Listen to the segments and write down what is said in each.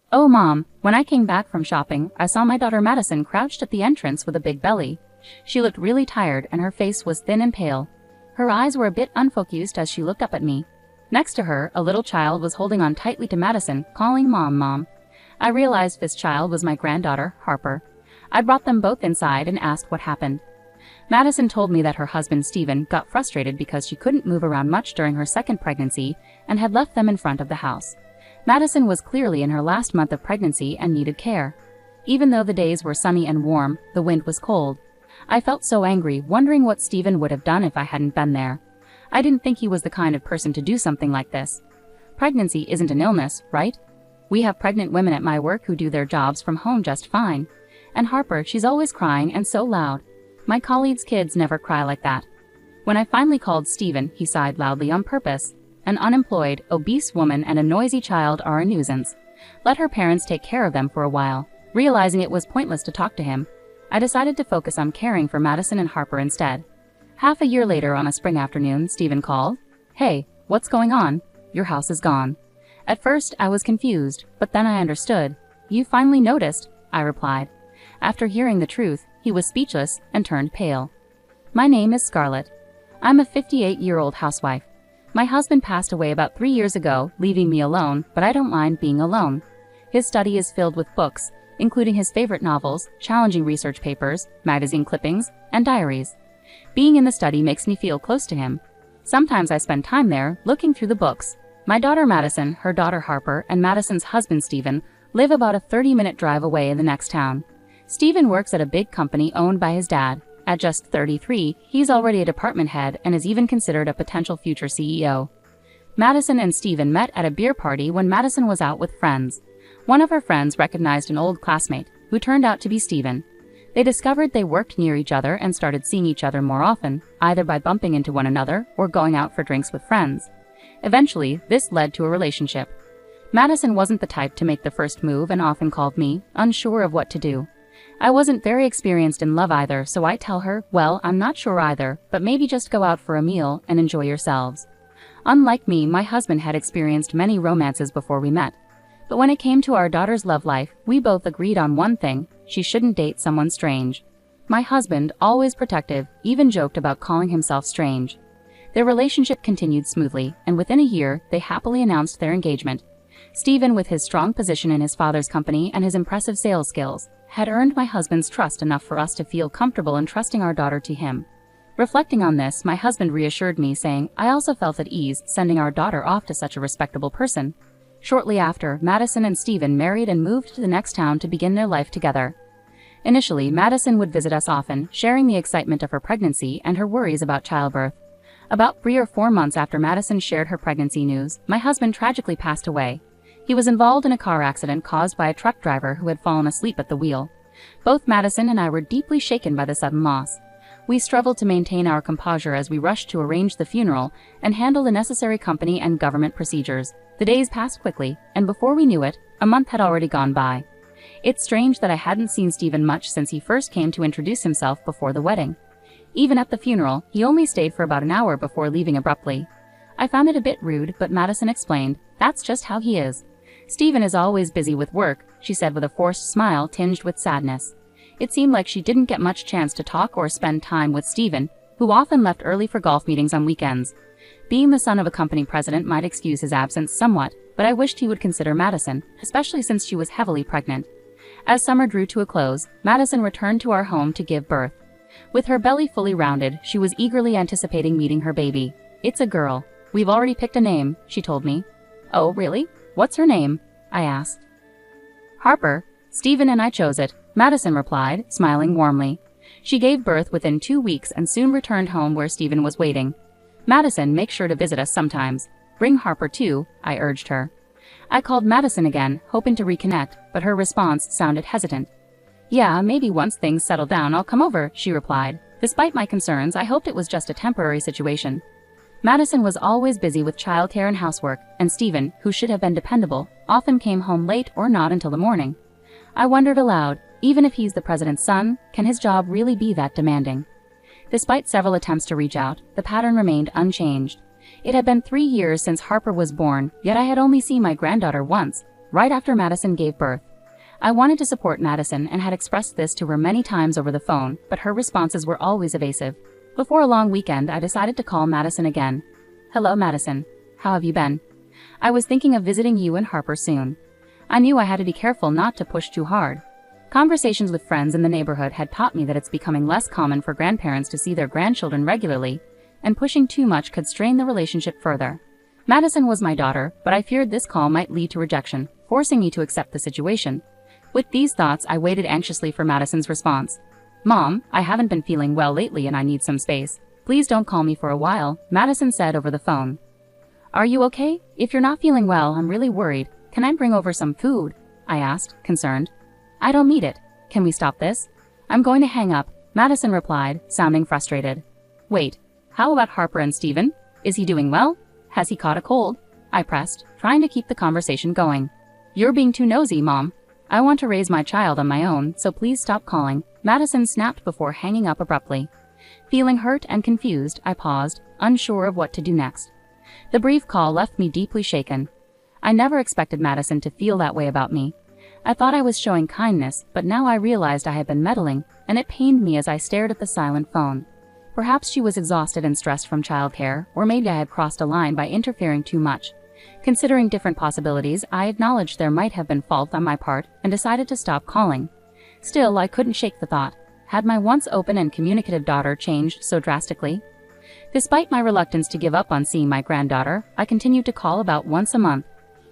Oh, Mom, when I came back from shopping, I saw my daughter Madison crouched at the entrance with a big belly. She looked really tired and her face was thin and pale. Her eyes were a bit unfocused as she looked up at me. Next to her, a little child was holding on tightly to Madison, calling Mom, Mom. I realized this child was my granddaughter, Harper. I brought them both inside and asked what happened. Madison told me that her husband Stephen got frustrated because she couldn't move around much during her second pregnancy and had left them in front of the house. Madison was clearly in her last month of pregnancy and needed care. Even though the days were sunny and warm, the wind was cold. I felt so angry, wondering what Stephen would have done if I hadn't been there. I didn't think he was the kind of person to do something like this. Pregnancy isn't an illness, right? We have pregnant women at my work who do their jobs from home just fine. And Harper, she's always crying and so loud. My colleagues' kids never cry like that. When I finally called Stephen, he sighed loudly on purpose. An unemployed, obese woman and a noisy child are a nuisance. Let her parents take care of them for a while. Realizing it was pointless to talk to him, I decided to focus on caring for Madison and Harper instead. Half a year later on a spring afternoon, Stephen called. Hey, what's going on? Your house is gone. At first, I was confused, but then I understood. You finally noticed, I replied. After hearing the truth, he was speechless and turned pale. My name is Scarlett. I'm a 58-year-old housewife. My husband passed away about 3 years ago, leaving me alone, but I don't mind being alone. His study is filled with books, including his favorite novels, challenging research papers, magazine clippings, and diaries. Being in the study makes me feel close to him. Sometimes I spend time there, looking through the books. My daughter Madison, her daughter Harper, and Madison's husband Stephen live about a 30-minute drive away in the next town. Stephen works at a big company owned by his dad. At just 33, he's already a department head and is even considered a potential future CEO. Madison and Stephen met at a beer party when Madison was out with friends. One of her friends recognized an old classmate, who turned out to be Stephen. They discovered they worked near each other and started seeing each other more often, either by bumping into one another or going out for drinks with friends. Eventually, this led to a relationship. Madison wasn't the type to make the first move and often called me, unsure of what to do. I wasn't very experienced in love either, so I tell her, well, I'm not sure either, but maybe just go out for a meal and enjoy yourselves. Unlike me, my husband had experienced many romances before we met. But when it came to our daughter's love life, we both agreed on one thing: she shouldn't date someone strange. My husband, always protective, even joked about calling himself strange. Their relationship continued smoothly, and within a year, they happily announced their engagement. Stephen, with his strong position in his father's company and his impressive sales skills, had earned my husband's trust enough for us to feel comfortable entrusting our daughter to him. Reflecting on this, my husband reassured me, saying, I also felt at ease sending our daughter off to such a respectable person. Shortly after, Madison and Stephen married and moved to the next town to begin their life together. Initially, Madison would visit us often, sharing the excitement of her pregnancy and her worries about childbirth. About 3 or 4 months after Madison shared her pregnancy news, my husband tragically passed away. He was involved in a car accident caused by a truck driver who had fallen asleep at the wheel. Both Madison and I were deeply shaken by the sudden loss. We struggled to maintain our composure as we rushed to arrange the funeral and handle the necessary company and government procedures. The days passed quickly, and before we knew it, a month had already gone by. It's strange that I hadn't seen Stephen much since he first came to introduce himself before the wedding. Even at the funeral, he only stayed for about an hour before leaving abruptly. I found it a bit rude, but Madison explained, that's just how he is. Stephen is always busy with work, she said with a forced smile tinged with sadness. It seemed like she didn't get much chance to talk or spend time with Stephen, who often left early for golf meetings on weekends. Being the son of a company president might excuse his absence somewhat, but I wished he would consider Madison, especially since she was heavily pregnant. As summer drew to a close, Madison returned to our home to give birth. With her belly fully rounded, she was eagerly anticipating meeting her baby. It's a girl. We've already picked a name, she told me. Oh, really? What's her name? I asked. Harper. Stephen and I chose it, Madison replied, smiling warmly. She gave birth within 2 weeks and soon returned home where Stephen was waiting. Madison, make sure to visit us sometimes. Bring Harper too, I urged her. I called Madison again, hoping to reconnect, but her response sounded hesitant. Yeah, maybe once things settle down I'll come over, she replied. Despite my concerns, I hoped it was just a temporary situation. Madison was always busy with childcare and housework, and Stephen, who should have been dependable, often came home late or not until the morning. I wondered aloud, even if he's the president's son, can his job really be that demanding? Despite several attempts to reach out, the pattern remained unchanged. It had been 3 years since Harper was born, yet I had only seen my granddaughter once. right after Madison gave birth. I wanted to support Madison and had expressed this to her many times over the phone, but her responses were always evasive. Before a long weekend, I decided to call Madison again. "Hello, Madison. How have you been? I was thinking of visiting you and Harper soon." I knew I had to be careful not to push too hard. Conversations with friends in the neighborhood had taught me that it's becoming less common for grandparents to see their grandchildren regularly, and pushing too much could strain the relationship further. Madison was my daughter, but I feared this call might lead to rejection, forcing me to accept the situation. With these thoughts, I waited anxiously for Madison's response. "Mom, I haven't been feeling well lately and I need some space. Please don't call me for a while," Madison said over the phone. "Are you okay? If you're not feeling well, I'm really worried. Can I bring over some food?" I asked, concerned. "I don't need it. Can we stop this?" "I'm going to hang up," Madison replied, sounding frustrated. "Wait, how about Harper and Steven? Is he doing well? Has he caught a cold?" I pressed, trying to keep the conversation going. "You're being too nosy, Mom. I want to raise my child on my own, so please stop calling," Madison snapped before hanging up abruptly. Feeling hurt and confused, I paused, unsure of what to do next. The brief call left me deeply shaken. I never expected Madison to feel that way about me. I thought I was showing kindness, but now I realized I had been meddling, and it pained me as I stared at the silent phone. Perhaps she was exhausted and stressed from childcare, or maybe I had crossed a line by interfering too much. Considering different possibilities, I acknowledged there might have been fault on my part and decided to stop calling. Still, I couldn't shake the thought. Had my once open and communicative daughter changed so drastically? Despite my reluctance to give up on seeing my granddaughter, I continued to call about once a month.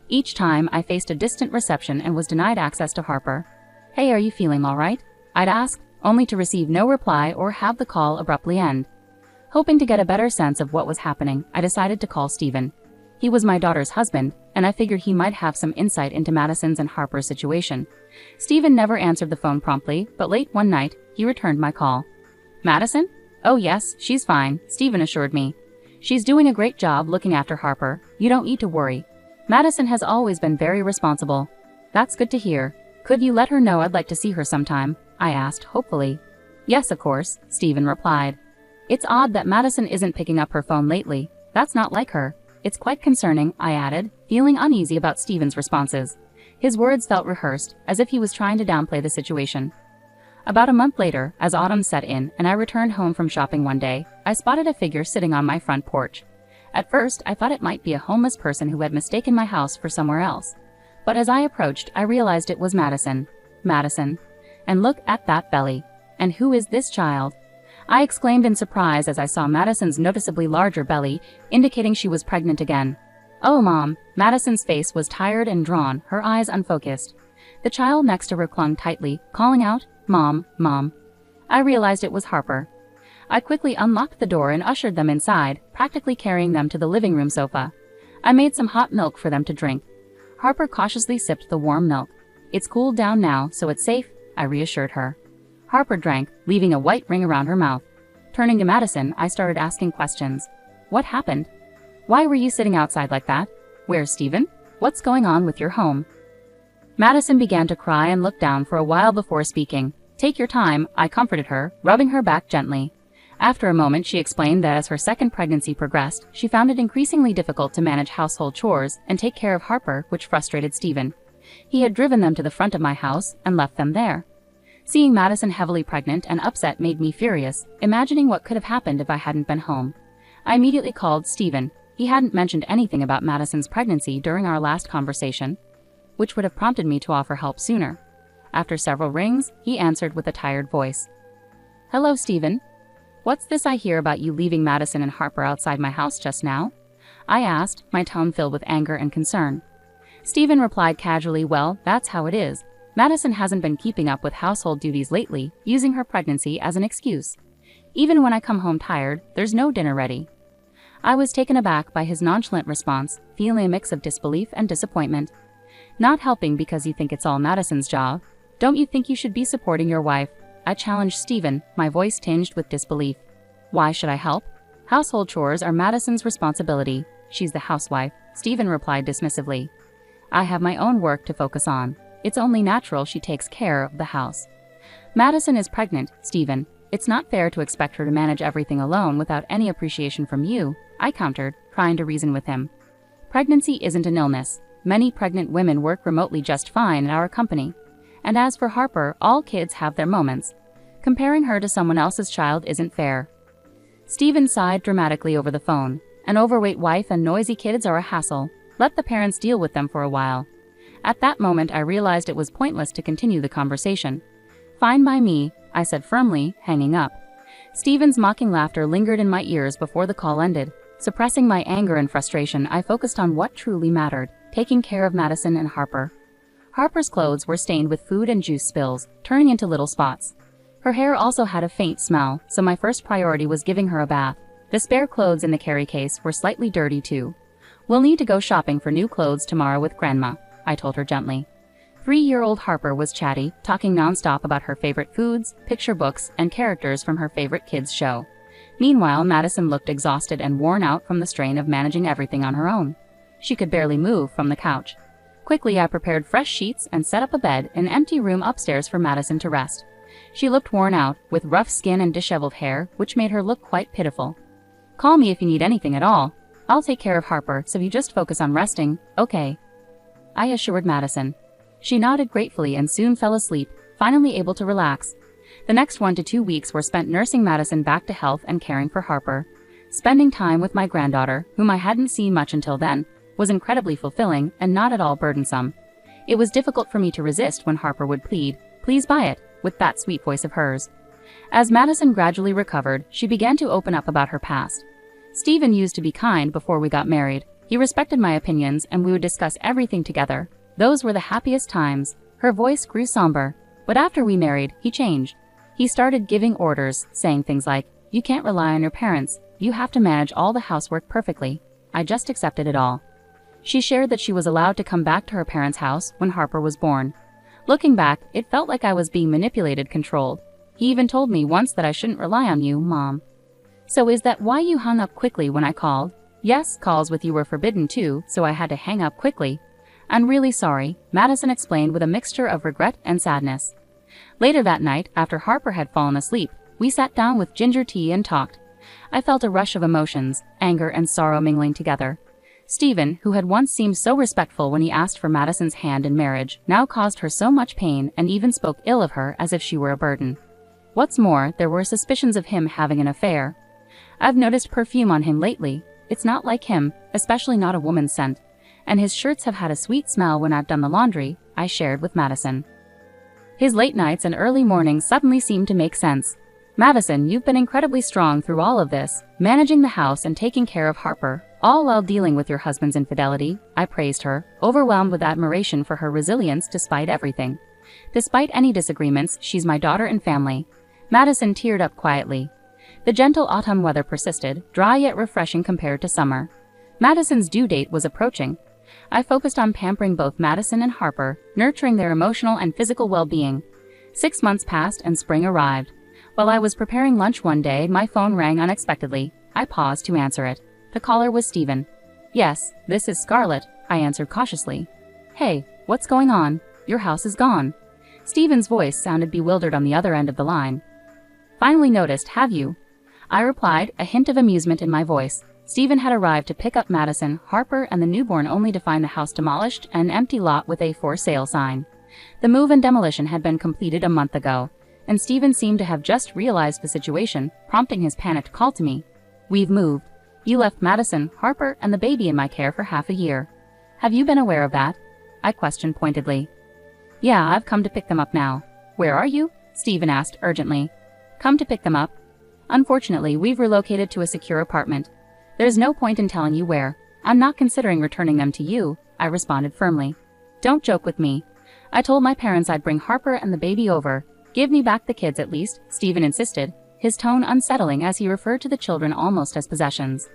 Each time, I faced a distant reception and was denied access to Harper. "Hey, are you feeling all right?" I'd ask, only to receive no reply or have the call abruptly end. Hoping to get a better sense of what was happening, I decided to call Steven. He was my daughter's husband, and I figured he might have some insight into Madison's and Harper's situation. Steven never answered the phone promptly, but late one night, he returned my call. "Madison? Oh yes, she's fine," Steven assured me. "She's doing a great job looking after Harper. You don't need to worry. Madison has always been very responsible." "That's good to hear. Could you let her know I'd like to see her sometime?" I asked, hopefully. "Yes, of course," Steven replied. "It's odd that Madison isn't picking up her phone lately. That's not like her. It's quite concerning," I added, feeling uneasy about Steven's responses. His words felt rehearsed, as if he was trying to downplay the situation. About a month later, as autumn set in and I returned home from shopping one day, I spotted a figure sitting on my front porch. At first, I thought it might be a homeless person who had mistaken my house for somewhere else. But as I approached, I realized it was Madison. Madison. And look at that belly. And who is this child? I exclaimed in surprise as I saw Madison's noticeably larger belly, indicating she was pregnant again. "Oh, Mom." Madison's face was tired and drawn, her eyes unfocused. The child next to her clung tightly, calling out, "Mom, Mom." I realized it was Harper. I quickly unlocked the door and ushered them inside, practically carrying them to the living room sofa. I made some hot milk for them to drink. Harper cautiously sipped the warm milk. "It's cooled down now, so it's safe," I reassured her. Harper drank, leaving a white ring around her mouth. Turning to Madison, I started asking questions. "What happened? Why were you sitting outside like that? Where's Steven? What's going on with your home?" Madison began to cry and look down for a while before speaking. "Take your time," I comforted her, rubbing her back gently. After a moment, she explained that as her second pregnancy progressed, she found it increasingly difficult to manage household chores and take care of Harper, which frustrated Steven. He had driven them to the front of my house and left them there. Seeing Madison heavily pregnant and upset made me furious, imagining what could have happened if I hadn't been home. I immediately called Steven. He hadn't mentioned anything about Madison's pregnancy during our last conversation, which would have prompted me to offer help sooner. After several rings, he answered with a tired voice. "Hello, Steven. What's this I hear about you leaving Madison and Harper outside my house just now?" I asked, my tone filled with anger and concern. Steven replied casually, "Well, that's how it is. Madison hasn't been keeping up with household duties lately, using her pregnancy as an excuse. Even when I come home tired, there's no dinner ready." I was taken aback by his nonchalant response, feeling a mix of disbelief and disappointment. "Not helping because you think it's all Madison's job? Don't you think you should be supporting your wife?" I challenged Steven, my voice tinged with disbelief. "Why should I help? Household chores are Madison's responsibility. She's the housewife," Steven replied dismissively. "I have my own work to focus on. It's only natural she takes care of the house." "Madison is pregnant, Steven. It's not fair to expect her to manage everything alone without any appreciation from you," I countered, trying to reason with him. "Pregnancy isn't an illness. many pregnant women work remotely just fine in our company. And as for Harper, all kids have their moments. Comparing her to someone else's child isn't fair. Stephen sighed dramatically over the phone. An overweight wife and noisy kids are a hassle. Let the parents deal with them for a while. At that moment, I realized it was pointless to continue the conversation. Fine by me, I said firmly, hanging up. Stephen's mocking laughter lingered in my ears before the call ended. Suppressing my anger and frustration, I focused on what truly mattered, taking care of Madison and Harper. Harper's clothes were stained with food and juice spills, turning into little spots. Her hair also had a faint smell, so my first priority was giving her a bath. The spare clothes in the carry case were slightly dirty too. We'll need to go shopping for new clothes tomorrow with Grandma, I told her gently. 3-year-old Harper was chatty, talking nonstop about her favorite foods, picture books, and characters from her favorite kids' show. Meanwhile, Madison looked exhausted and worn out from the strain of managing everything on her own. She could barely move from the couch. Quickly, I prepared fresh sheets and set up a bed in an empty room upstairs for Madison to rest. She looked worn out, with rough skin and disheveled hair, which made her look quite pitiful. Call me if you need anything at all. I'll take care of Harper, so you just focus on resting, okay? I assured Madison. She nodded gratefully and soon fell asleep, finally able to relax. The next 1 to 2 weeks were spent nursing Madison back to health and caring for Harper. Spending time with my granddaughter, whom I hadn't seen much until then, was incredibly fulfilling and not at all burdensome. It was difficult for me to resist when Harper would plead, "Please buy it," with that sweet voice of hers. As Madison gradually recovered, she began to open up about her past. Stephen used to be kind before we got married. He respected my opinions and we would discuss everything together. Those were the happiest times. Her voice grew somber. But after we married, he changed. He started giving orders, saying things like, "You can't rely on your parents. You have to manage all the housework perfectly." I just accepted it all. She shared that she was allowed to come back to her parents' house when Harper was born. Looking back, it felt like I was being manipulated, controlled. He even told me once that I shouldn't rely on you, Mom. "So is that why you hung up quickly when I called?" "Yes, calls with you were forbidden too, so I had to hang up quickly." "I'm really sorry," Madison explained with a mixture of regret and sadness. Later that night, after Harper had fallen asleep, we sat down with ginger tea and talked. I felt a rush of emotions, anger and sorrow mingling together. Stephen, who had once seemed so respectful when he asked for Madison's hand in marriage, now caused her so much pain and even spoke ill of her as if she were a burden. What's more, there were suspicions of him having an affair. "I've noticed perfume on him lately. It's not like him, especially not a woman's scent. And his shirts have had a sweet smell when I've done the laundry," I shared with Madison. His late nights and early mornings suddenly seemed to make sense. "Madison, you've been incredibly strong through all of this, managing the house and taking care of Harper, all while dealing with your husband's infidelity," I praised her, overwhelmed with admiration for her resilience despite everything. "Despite any disagreements, she's my daughter and family." Madison teared up quietly. The gentle autumn weather persisted, dry yet refreshing compared to summer. Madison's due date was approaching. I focused on pampering both Madison and Harper, nurturing their emotional and physical well-being. 6 months passed and spring arrived. While I was preparing lunch one day, my phone rang unexpectedly. I paused to answer it. The caller was Stephen. "Yes, this is Scarlett," I answered cautiously. "Hey, what's going on? Your house is gone." Stephen's voice sounded bewildered on the other end of the line. "Finally noticed, have you?" I replied, a hint of amusement in my voice. Stephen had arrived to pick up Madison, Harper, and the newborn only to find the house demolished and an empty lot with a "for sale" sign. The move and demolition had been completed a month ago, and Stephen seemed to have just realized the situation, prompting his panicked call to me. "We've moved. You left Madison, Harper, and the baby in my care for half a year. Have you been aware of that?" I questioned pointedly. "Yeah, I've come to pick them up now." "Where are you?" Stephen asked urgently. "Come to pick them up. Unfortunately, we've relocated to a secure apartment. There's no point in telling you where. I'm not considering returning them to you," I responded firmly. "Don't joke with me. I told my parents I'd bring Harper and the baby over. Give me back the kids at least," Stephen insisted, his tone unsettling as he referred to the children almost as possessions.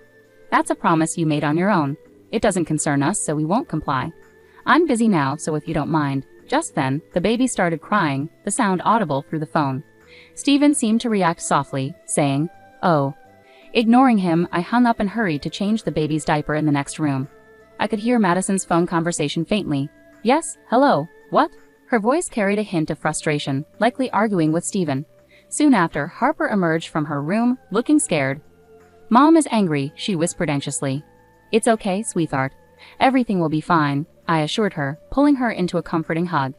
"That's a promise you made on your own. It doesn't concern us, so we won't comply. I'm busy now, so if you don't mind." Just then, the baby started crying, the sound audible through the phone. Stephen seemed to react softly, saying, "Oh." Ignoring him, I hung up and hurried to change the baby's diaper in the next room. I could hear Madison's phone conversation faintly. "Yes, hello, what?" Her voice carried a hint of frustration, likely arguing with Stephen. Soon after, Harper emerged from her room, looking scared. "Mom is angry," she whispered anxiously. "It's okay, sweetheart. "Everything will be fine," I assured her, pulling her into a comforting hug.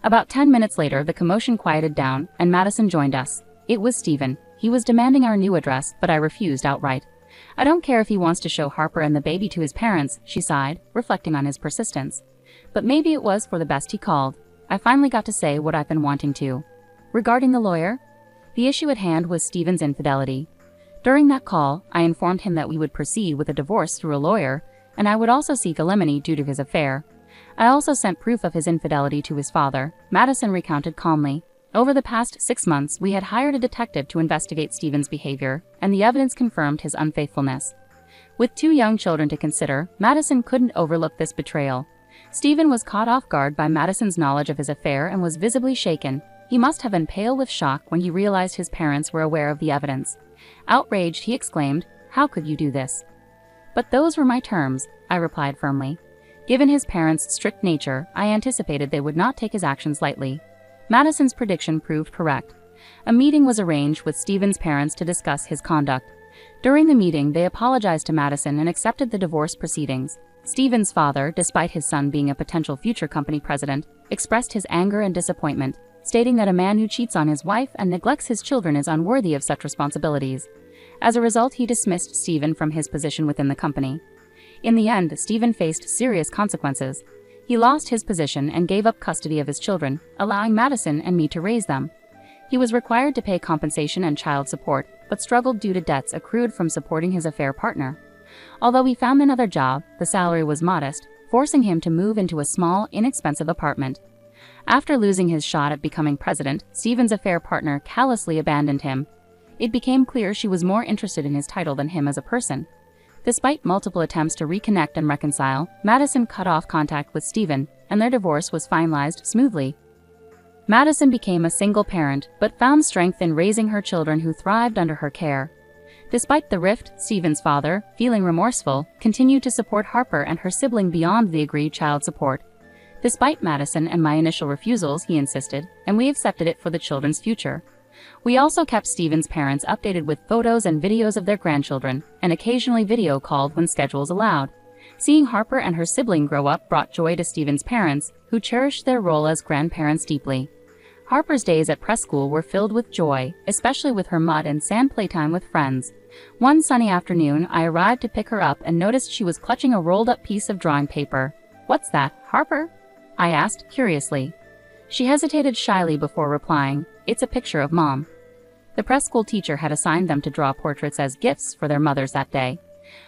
About 10 minutes later, the commotion quieted down, and Madison joined us. It was Steven. He was demanding our new address, but I refused outright. "I don't care if he wants to show Harper and the baby to his parents," she sighed, reflecting on his persistence. But maybe it was for the best, he called. I finally got to say what I've been wanting to. Regarding the lawyer? The issue at hand was Steven's infidelity. During that call, I informed him that we would proceed with a divorce through a lawyer, and I would also seek alimony due to his affair. I also sent proof of his infidelity to his father, Madison recounted calmly. Over the past 6 months, we had hired a detective to investigate Steven's behavior, and the evidence confirmed his unfaithfulness. With 2 young children to consider, Madison couldn't overlook this betrayal. Steven was caught off guard by Madison's knowledge of his affair and was visibly shaken. He must have been pale with shock when he realized his parents were aware of the evidence. Outraged, he exclaimed, "How could you do this?" "But those were my terms," I replied firmly. Given his parents' strict nature, I anticipated they would not take his actions lightly. Madison's prediction proved correct. A meeting was arranged with Steven's parents to discuss his conduct. During the meeting, they apologized to Madison and accepted the divorce proceedings. Steven's father, despite his son being a potential future company president, expressed his anger and disappointment, stating that a man who cheats on his wife and neglects his children is unworthy of such responsibilities. As a result, he dismissed Steven from his position within the company. In the end, Steven faced serious consequences. He lost his position and gave up custody of his children, allowing Madison and me to raise them. He was required to pay compensation and child support, but struggled due to debts accrued from supporting his affair partner. Although he found another job, the salary was modest, forcing him to move into a small, inexpensive apartment. After losing his shot at becoming president, Steven's affair partner callously abandoned him. It became clear she was more interested in his title than him as a person. Despite multiple attempts to reconnect and reconcile, Madison cut off contact with Steven, and their divorce was finalized smoothly. Madison became a single parent, but found strength in raising her children who thrived under her care. Despite the rift, Steven's father, feeling remorseful, continued to support Harper and her sibling beyond the agreed child support. Despite Madison and my initial refusals, he insisted, and we accepted it for the children's future. We also kept Steven's parents updated with photos and videos of their grandchildren, and occasionally video called when schedules allowed. Seeing Harper and her sibling grow up brought joy to Steven's parents, who cherished their role as grandparents deeply. Harper's days at press school were filled with joy, especially with her mud and sand playtime with friends. One sunny afternoon, I arrived to pick her up and noticed she was clutching a rolled-up piece of drawing paper. "What's that, Harper?" I asked, curiously. She hesitated shyly before replying, "It's a picture of Mom." The press school teacher had assigned them to draw portraits as gifts for their mothers that day.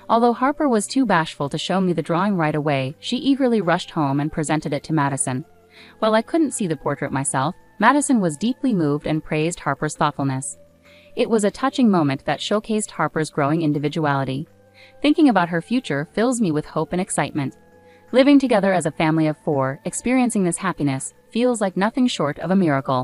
Although Harper was too bashful to show me the drawing right away, she eagerly rushed home and presented it to Madison. While I couldn't see the portrait myself, Madison was deeply moved and praised Harper's thoughtfulness. It was a touching moment that showcased Harper's growing individuality. Thinking about her future fills me with hope and excitement. Living together as a family of 4, experiencing this happiness, feels like nothing short of a miracle.